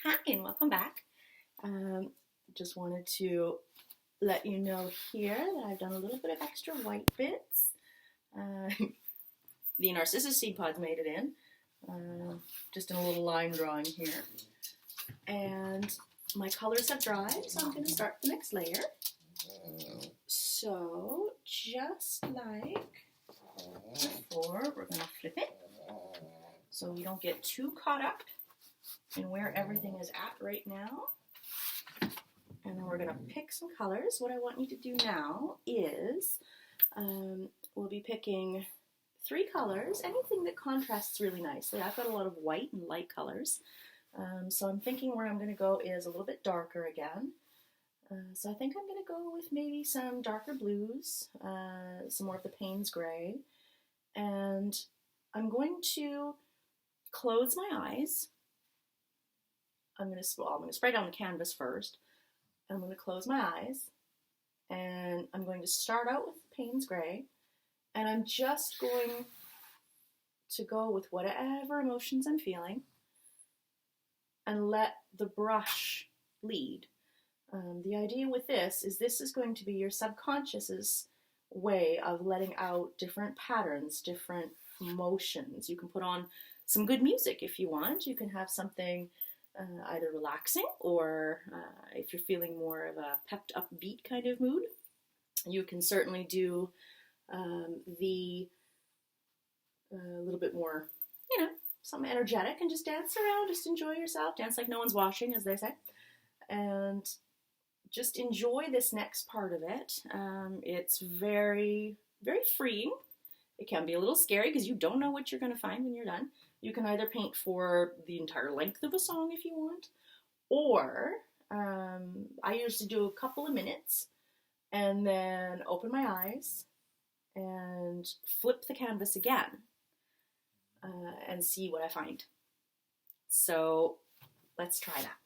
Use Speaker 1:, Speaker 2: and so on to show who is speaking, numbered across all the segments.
Speaker 1: Hi, and welcome back. Just wanted to let you know here that I've done a little bit of extra white bits. Uh, the Narcissus seed pods made it in, just in a little line drawing here. And my colors have dried, so I'm going to start the next layer. So, just like before, we're going to flip it so we don't get too caught up in where everything is at right now. And then we're going to pick some colors. What I want you to do now is we'll be picking 3 colors, anything that contrasts really nicely. I've got a lot of white and light colors. So I'm thinking where I'm going to go is a little bit darker again. So I think I'm going to go with maybe some darker blues, some more of the Payne's gray. And I'm going to close my eyes. I'm going to spray down the canvas first. I'm going to close my eyes, and I'm going to start out with Payne's gray, and I'm just going to go with whatever emotions I'm feeling and let the brush lead. The idea with this is going to be your subconscious's way of letting out different patterns, different emotions. You can put on some good music if you want. You can have something either relaxing or if you're feeling more of a pepped up beat kind of mood, you can certainly do the little bit more, something energetic and just dance around, just enjoy yourself, dance like no one's watching, as they say, and just enjoy this next part of it. It's very, very freeing. It can be a little scary because you don't know what you're going to find when you're done. You can either paint for the entire length of a song if you want, or I usually do a couple of minutes and then open my eyes and flip the canvas again and see what I find. So let's try that.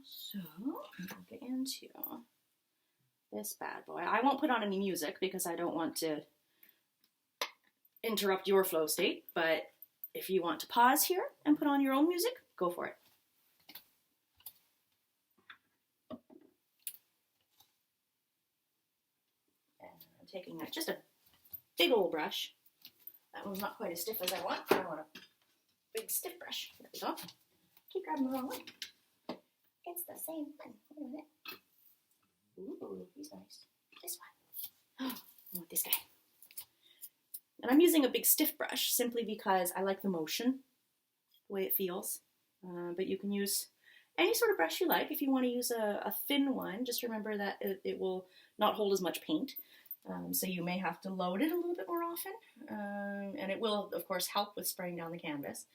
Speaker 1: So I'll get into this bad boy. I won't put on any music because I don't want to interrupt your flow state, but if you want to pause here and put on your own music, go for it. And I'm taking just a big old brush. That one's not quite as stiff as I want. I want a big stiff brush. There we go. Keep grabbing the wrong one. It's the same one. Wait a minute. Ooh, he's nice. This one. Oh, I want this guy. And I'm using a big stiff brush simply because I like the motion, the way it feels. But you can use any sort of brush you like. If you want to use a thin one, just remember that it will not hold as much paint. So you may have to load it a little bit more often. And it will, of course, help with spraying down the canvas.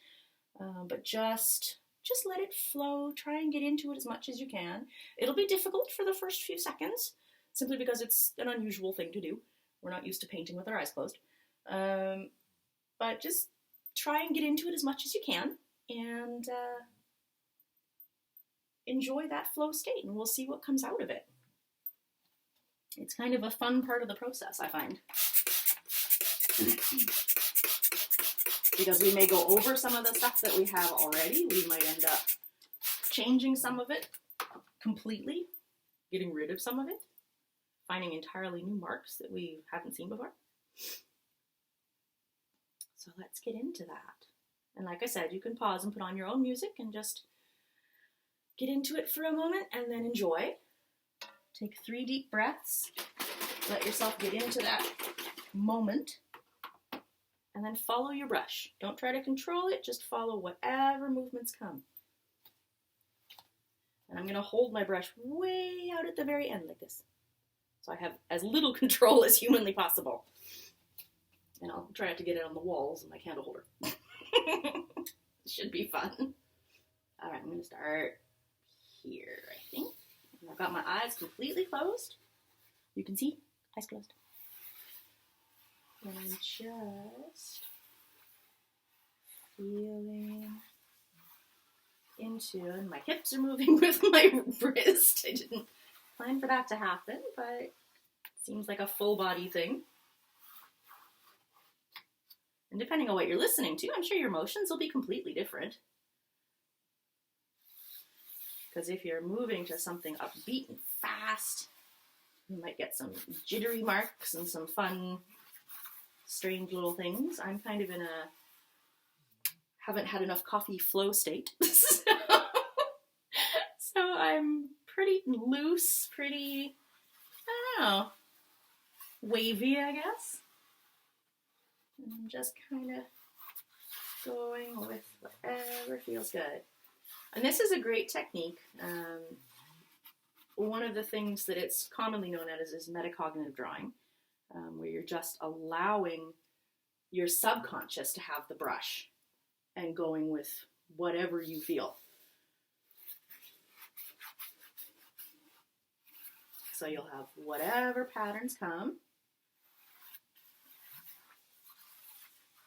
Speaker 1: But just let it flow. Try and get into it as much as you can. It'll be difficult for the first few seconds, simply because it's an unusual thing to do. We're not used to painting with our eyes closed. But just try and get into it as much as you can, and enjoy that flow state, and we'll see what comes out of it. It's kind of a fun part of the process, I find. Because we may go over some of the stuff that we have already. We might end up changing some of it completely, getting rid of some of it, finding entirely new marks that we haven't seen before. So let's get into that. And like I said, you can pause and put on your own music and just get into it for a moment and then enjoy. Take 3 deep breaths. Let yourself get into that moment. And then follow your brush. Don't try to control it, just follow whatever movements come. And I'm going to hold my brush way out at the very end like this. So I have as little control as humanly possible. And I'll try not to get it on the walls of my candle holder. It should be fun. Alright, I'm going to start here, I think. And I've got my eyes completely closed. You can see, eyes closed. And I'm just feeling into, and my hips are moving with my wrist. I didn't plan for that to happen, but it seems like a full body thing. And depending on what you're listening to, I'm sure your emotions will be completely different. Because if you're moving to something upbeat and fast, you might get some jittery marks and some fun, strange little things. I'm kind of in a haven't had enough coffee flow state. So I'm pretty loose, pretty, I don't know, wavy, I guess. And I'm just kind of going with whatever feels good. And this is a great technique. One of the things that it's commonly known as is metacognitive drawing, where you're just allowing your subconscious to have the brush and going with whatever you feel. So you'll have whatever patterns come.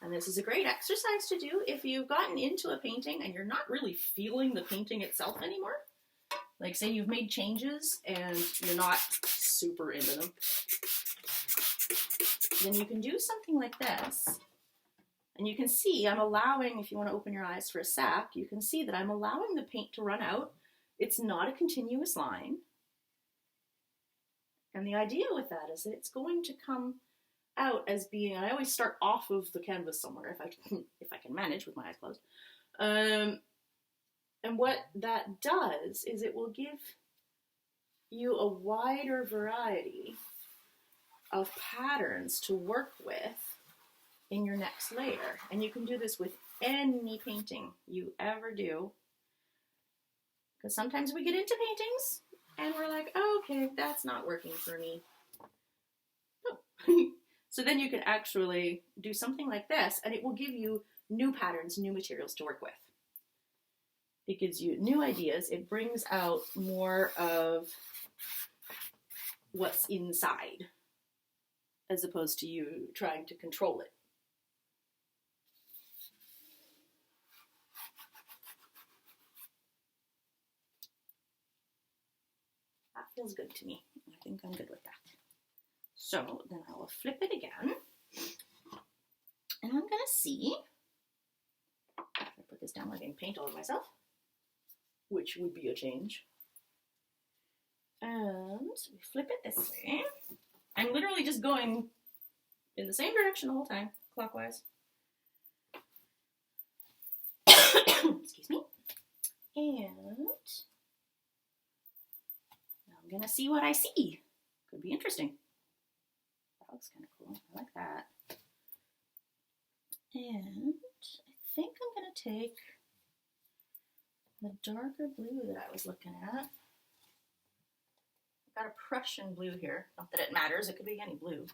Speaker 1: And this is a great exercise to do if you've gotten into a painting and you're not really feeling the painting itself anymore. Like say you've made changes and you're not super into them. Then you can do something like this. And you can see I'm allowing, if you want to open your eyes for a sec, you can see that I'm allowing the paint to run out. It's not a continuous line. And the idea with that is that it's going to come out as being, I always start off of the canvas somewhere if I can manage with my eyes closed. And what that does is it will give you a wider variety of patterns to work with in your next layer. And you can do this with any painting you ever do. Because sometimes we get into paintings and we're like, oh, okay, that's not working for me. Oh. So then you can actually do something like this and it will give you new patterns, new materials to work with. It gives you new ideas. It brings out more of what's inside as opposed to you trying to control it. That feels good to me. I think I'm good with that. So then I will flip it again. And I'm going to see. I put this down like I can paint all of myself, which would be a change. And we flip it this way. I'm literally just going in the same direction the whole time, clockwise. Excuse me. And now I'm going to see what I see. Could be interesting. That looks kind of cool. I like that. And I think I'm going to take the darker blue that I was looking at. I've got a Prussian blue here. Not that it matters, it could be any blue.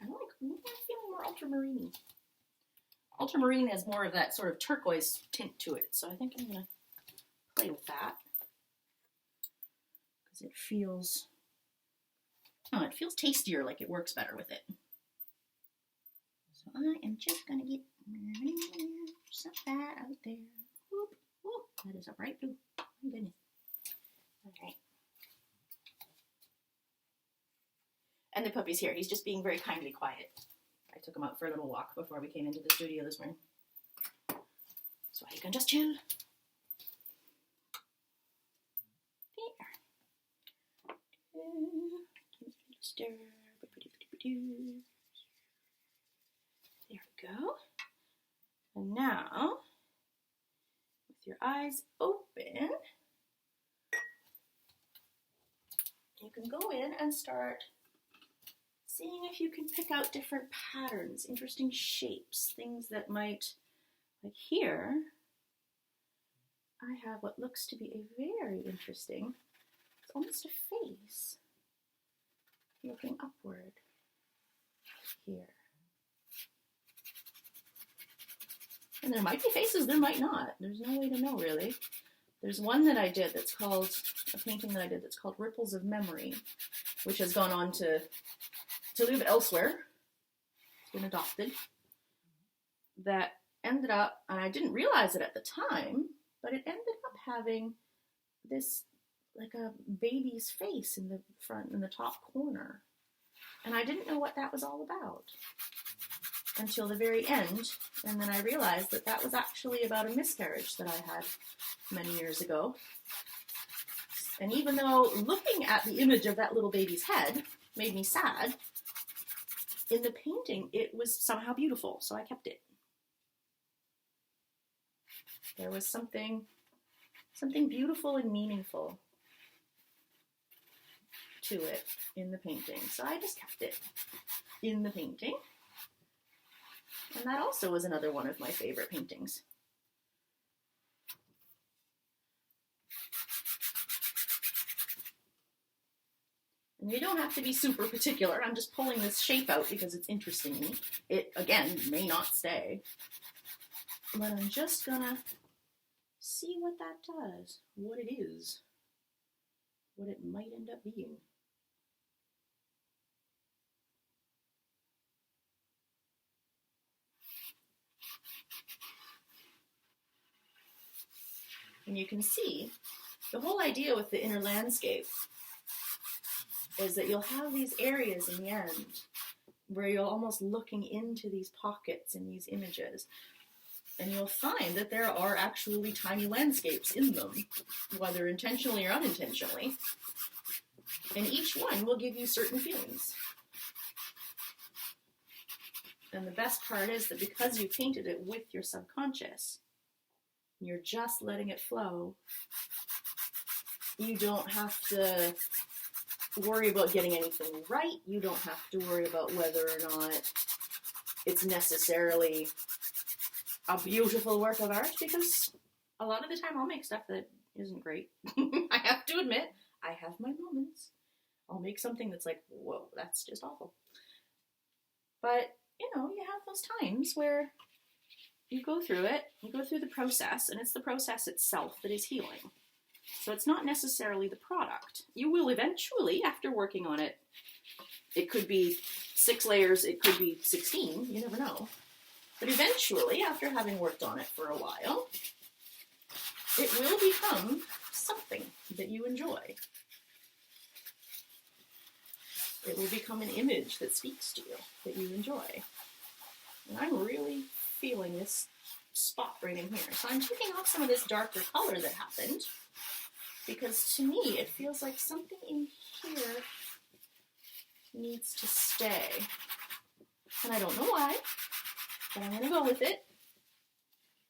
Speaker 1: I like, maybe I'm feeling more ultramarine. Ultramarine has more of that sort of turquoise tint to it, so I think I'm going to play with that. Because it feels, oh, it feels tastier, like it works better with it. So I am just going to get some of that out there. Whoop, whoop. That is a bright blue. Oh my goodness. Alright. And the puppy's here. He's just being very kindly quiet. I took him out for a little walk before we came into the studio this morning. So he can just chill. There. There we go. And now, with your eyes open, you can go in and start seeing if you can pick out different patterns, interesting shapes, things that might, like here, I have what looks to be a very interesting, it's almost a face, looking upward here. And there might be faces, there might not. There's no way to know, really. There's one that I did that's called, a painting that I did that's called Ripples of Memory, which has gone on to live elsewhere. It's been adopted. That ended up, and I didn't realize it at the time, but it ended up having this like a baby's face in the front, in the top corner. And I didn't know what that was all about until the very end. And then I realized that that was actually about a miscarriage that I had many years ago. And even though looking at the image of that little baby's head made me sad, in the painting it was somehow beautiful, so I kept it. There was something beautiful and meaningful to it in the painting, so I just kept it in the painting. And that also was another one of my favorite paintings. And you don't have to be super particular. I'm just pulling this shape out because it's interesting me. It, again, may not stay. But I'm just gonna see what that does, what it is, what it might end up being. And you can see the whole idea with the inner landscape is that you'll have these areas in the end where you're almost looking into these pockets in these images. And you'll find that there are actually tiny landscapes in them, whether intentionally or unintentionally. And each one will give you certain feelings. And the best part is that because you painted it with your subconscious, you're just letting it flow. You don't have to worry about getting anything right. You don't have to worry about whether or not it's necessarily a beautiful work of art, because a lot of the time I'll make stuff that isn't great. I have to admit, I have my moments. I'll make something that's like, whoa, that's just awful. But, you know, you have those times where you go through it, you go through the process, and it's the process itself that is healing. So it's not necessarily the product. You will eventually, after working on it, it could be 6 layers, it could be 16, you never know. But eventually, after having worked on it for a while, it will become something that you enjoy. It will become an image that speaks to you, that you enjoy. And I'm really feeling this spot right in here. So I'm taking off some of this darker color that happened, because to me it feels like something in here needs to stay. And I don't know why, but I'm going to go with it.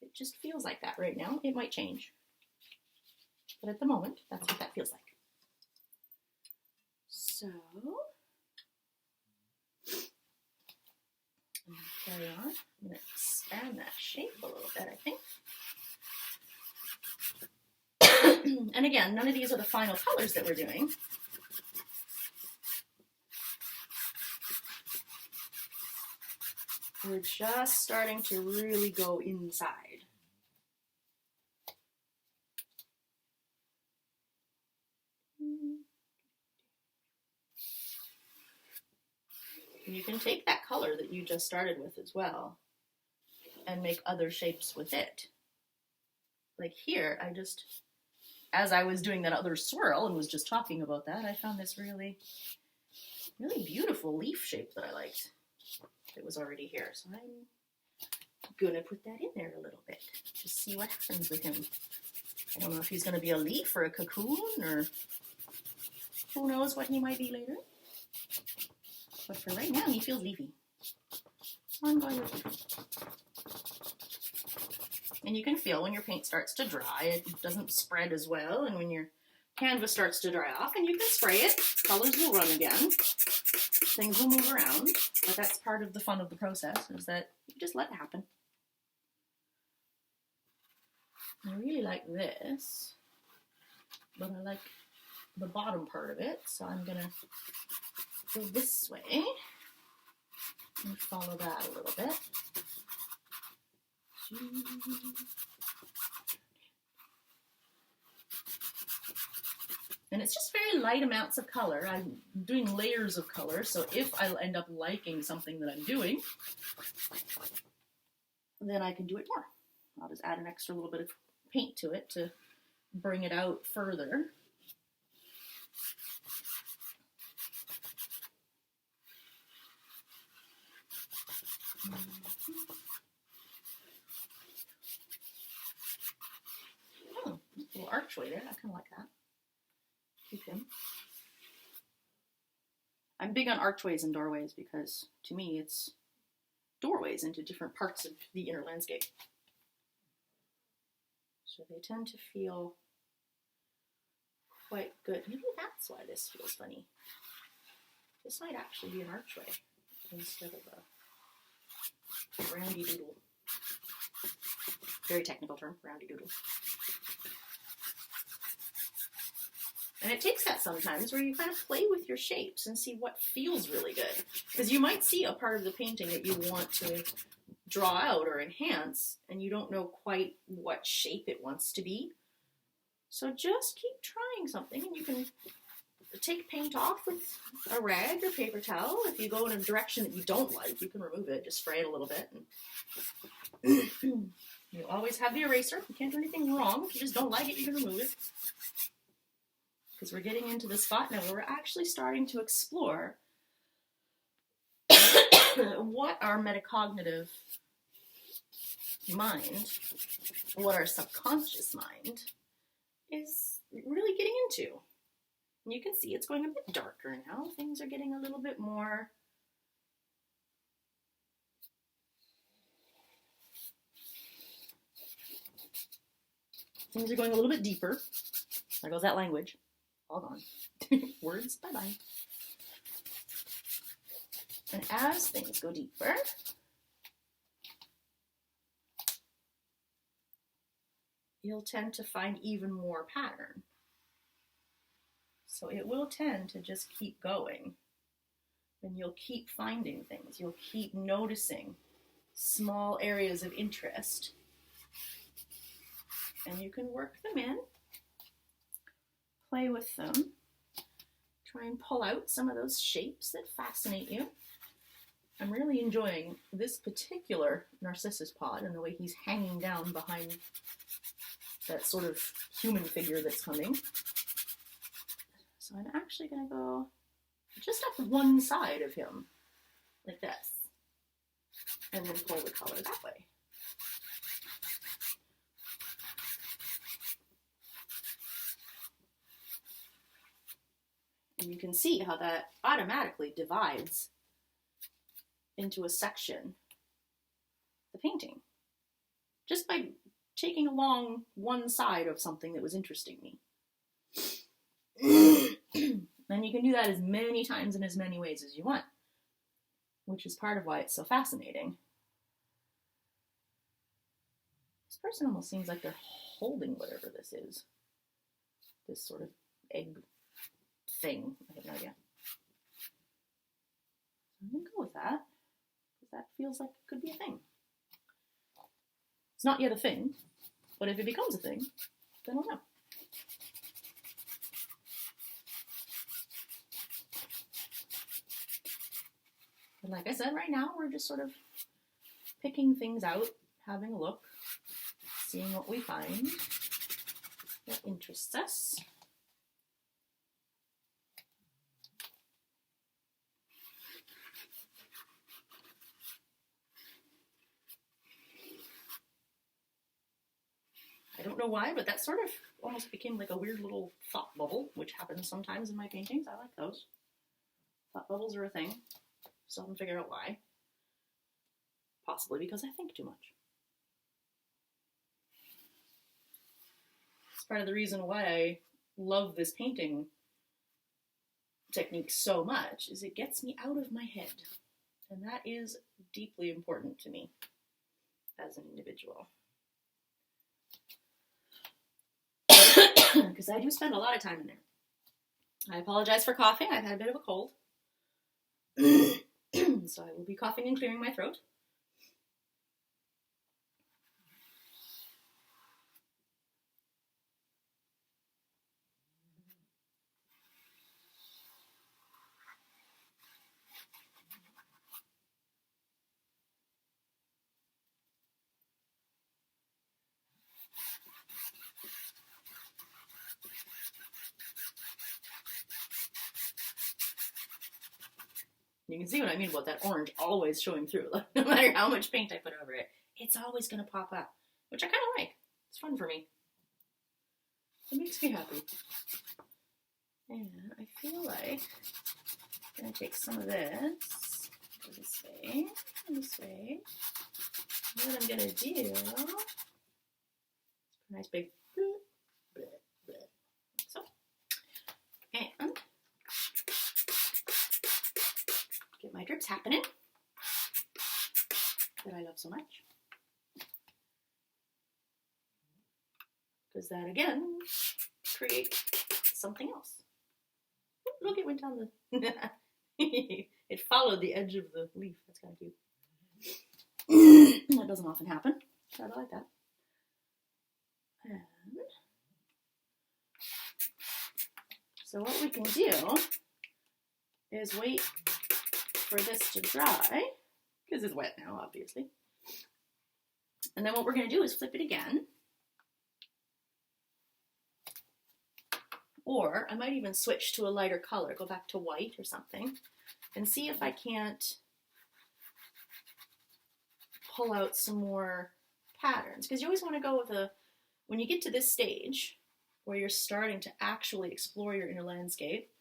Speaker 1: It just feels like that right now. It might change. But at the moment, that's what that feels like. So, carry on. I'm going to expand that shape a little bit, I think. And again, none of these are the final colors that we're doing. We're just starting to really go inside. And you can take that color that you just started with as well and make other shapes with it. Like here, I just, as I was doing that other swirl and was just talking about that, I found this really, really beautiful leaf shape that I liked. It was already here, so I'm gonna put that in there a little bit to see what happens with him. I don't know if he's gonna be a leaf or a cocoon, or who knows what he might be later. But for right now, he feels leafy. So I'm going with leafy. And you can feel when your paint starts to dry, it doesn't spread as well, and when your canvas starts to dry off, and you can spray it, colors will run again, things will move around, but that's part of the fun of the process, is that you just let it happen. I really like this, but I like the bottom part of it, so I'm gonna go this way and follow that a little bit. And it's just very light amounts of color. I'm doing layers of color, so if I end up liking something that I'm doing, then I can do it more. I'll just add an extra little bit of paint to it to bring it out further. Oh, little archway there. I kind of like that. Keep him. I'm big on archways and doorways because, to me, it's doorways into different parts of the inner landscape. So they tend to feel quite good. Maybe that's why this feels funny. This might actually be an archway instead of a roundy doodle. Very technical term, roundy doodle. And it takes that sometimes where you kind of play with your shapes and see what feels really good. Because you might see a part of the painting that you want to draw out or enhance, and you don't know quite what shape it wants to be. So just keep trying something, and you can take paint off with a rag or paper towel. If you go in a direction that you don't like, you can remove it, just spray it a little bit. And you always have the eraser. You can't do anything wrong. If you just don't like it, you can remove it. Because we're getting into the spot now where we're actually starting to explore what our metacognitive mind, what our subconscious mind is really getting into. And you can see it's going a bit darker now. Things are getting a little bit more going a little bit deeper. There goes that language. All gone. Words, bye-bye. And as things go deeper, you'll tend to find even more pattern. So it will tend to just keep going. And you'll keep finding things. You'll keep noticing small areas of interest. And you can work them in, play with them, try and pull out some of those shapes that fascinate you. I'm really enjoying this particular narcissus pod and the way he's hanging down behind that sort of human figure that's coming. So I'm actually going to go just up one side of him, like this, and then pull the color that way. And you can see how that automatically divides into a section the painting. Just by taking along one side of something that was interesting me. And you can do that as many times in as many ways as you want, which is part of why it's so fascinating. This person almost seems like they're holding whatever this is. This sort of egg thing. I have no idea. I'm going to go with that, because that feels like it could be a thing. It's not yet a thing, but if it becomes a thing, then we'll know. And like I said, right now we're just sort of picking things out, having a look, seeing what we find, what interests us. I don't know why, but that sort of almost became like a weird little thought bubble, which happens sometimes in my paintings. I like those. Thought bubbles are a thing. Still haven't figured out why. Possibly because I think too much. It's part of the reason why I love this painting technique so much, is it gets me out of my head. And that is deeply important to me as an individual. Because I do spend a lot of time in there. I apologize for coughing. I've had a bit of a cold. So I will be coughing and clearing my throat. You can see what I mean about that orange always showing through. Like, no matter how much paint I put over it, it's always going to pop up, which I kind of like. It's fun for me. It makes me happy. And I feel like I'm going to take some of this, go this way, and this way. And what I'm going to do, a nice big bloop, bloop, bloop, like so. And get my drips happening that I love so much. Because that again creates something else. Look, it went down the it followed the edge of the leaf. That's kind of cute. That doesn't often happen. So I like that. And so what we can do is wait for this to dry, because it's wet now, obviously. And then what we're going to do is flip it again. Or I might even switch to a lighter color, go back to white or something, and see if I can't pull out some more patterns. Because you always want to go with when you get to this stage, where you're starting to actually explore your inner landscape,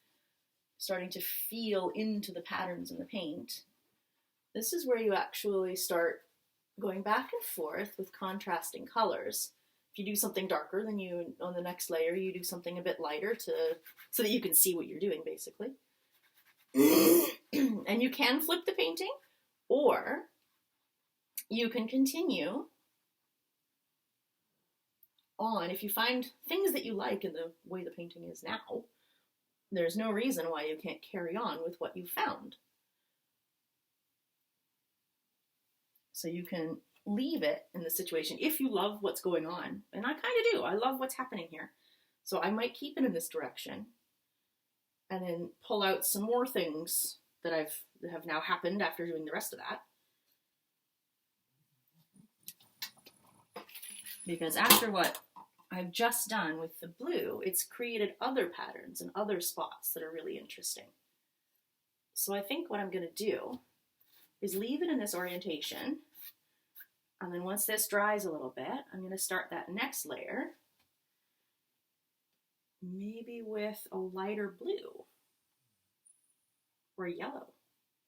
Speaker 1: starting to feel into the patterns in the paint, this is where you actually start going back and forth with contrasting colors. If you do something darker, then you, on the next layer, you do something a bit lighter so that you can see what you're doing, basically. And you can flip the painting, or you can continue on. If you find things that you like in the way the painting is now, there's no reason why you can't carry on with what you found. So you can leave it in the situation if you love what's going on. And I kind of do. I love what's happening here. So I might keep it in this direction and then pull out some more things that have now happened after doing the rest of that. Because after what I've just done with the blue, it's created other patterns and other spots that are really interesting. So I think what I'm going to do is leave it in this orientation. And then once this dries a little bit, I'm going to start that next layer, maybe with a lighter blue or yellow.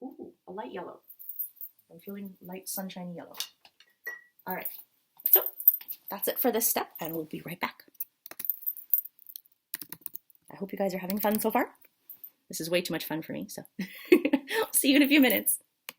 Speaker 1: Ooh, a light yellow. I'm feeling light sunshiny yellow. All right, so that's it for this step, and we'll be right back. I hope you guys are having fun so far. This is way too much fun for me, so I'll see you in a few minutes.